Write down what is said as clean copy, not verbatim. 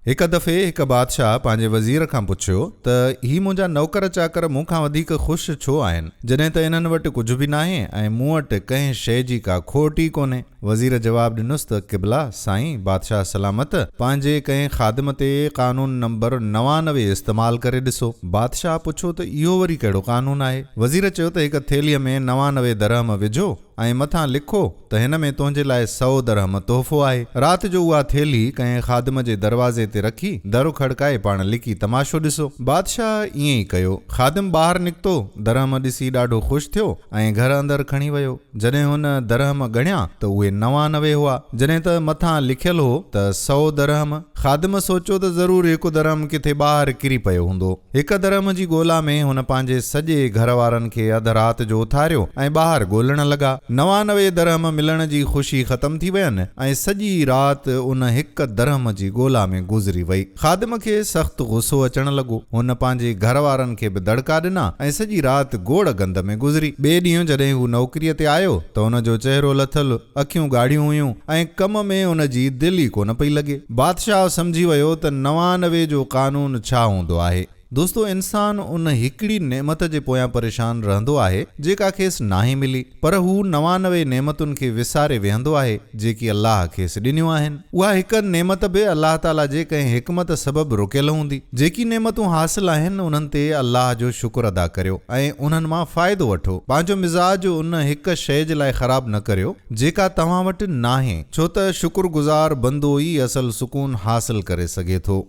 एक दफ़े एक बादशाह पंहिंजे वज़ीर खां पुछियो त ही मुंहिंजा नौकर चाकर मूंखां वधीक ख़ुशि छो आहिनि, जॾहिं त इन्हनि वटि कुझु बि नाहे ऐं मूं वटि कंहिं शइ जी का खोट ई कोन्हे। वज़ीर जवाबु ॾिनुसि त क़िबला साईं बादशाह सलामत, पंहिंजे कंहिं ख़ादिम ते क़ानून नंबर 99 इस्तेमालु करे ॾिसो। बादशाह पुछो त इहो वरी कहिड़ो क़ानून आहे? वज़ीर चयो त हिक थेलीअ में 99 दरहम विझो ऐं मथां लिखो त हिन में तुंहिंजे लाइ 100 दरहम तोहफ़ो आहे। राति जो उहा थेली कंहिं ख़ादिम जे दरवाज़े ते रखी दरु खड़काए पाण लिकी तमाशो ॾिसो। बादशाह ईअं ई कयो। ख़ादिम ॿाहिरि निकितो, दरहम ॾिसी ॾाढो ख़ुशि थियो ऐं घर अंदरि खणी वियो। जॾहिं हुन दरहम ॻणिया त उहे 99 हुआ, जॾहिं त मथां लिखियलु हो त 100 दरहम। ख़ादिम सोचियो त ज़रूरु हिकु दरहम किथे ॿाहिरि किरी पियो हूंदो। हिक दरहम जी ॻोल्हा में हुन पंहिंजे सॼे घर वारनि खे अधु राति जो उथारियो ऐं ॿाहिरि ॻोल्हण लॻा। 99 दरहम मिलण जी ख़ुशी ख़तम थी वयनि ऐं सॼी राति उन हिक दरहम जी ॻोल्हा में गुज़री वई। ख़ादिम खे सख़्तु गुस्सो अचण लॻो। हुन पंहिंजे घर वारनि खे बि दड़का ॾिना ऐं सॼी राति गोड़ गंद में गुज़री। ॿिए ॾींहुं जॾहिं हू नौकरीअ ते आयो त हुन जो चहिरो लथल, अखियूं ॻाढ़ियूं हुयूं ऐं कम में हुन जी दिलि ई कोन पई लॻे। बादशाह सम्झी वियो त 99 जो क़ानून छा हूंदो आहे। दोस्तो, इंसान उन हिकिड़ी नेमत जे पोयां परेशान रहंदो आहे जेका खेसि नाहे मिली, पर हू 99 नेमतुनि खे विसारे वेहंदो आहे जेकी अल्लाह खेसि ॾिनियूं आहिनि। उहा हिक नेमत बि अल्लाह ताला जे कंहिं हिकमत सबबु रोकियल हूंदी। जेकी नेमतूं हासिल आहिनि उन्हनि ते अल्लाह जो शुक्र अदा करियो ऐं उन्हनि मां फ़ाइदो वठो। पंहिंजो मिज़ाज उन हिक शइ जे लाइ ख़राब न करियो जेका तव्हां वटि नाहे, छो त शुक्रगुज़ार बंदो ई असल सुकून हासिल करे सघे थो।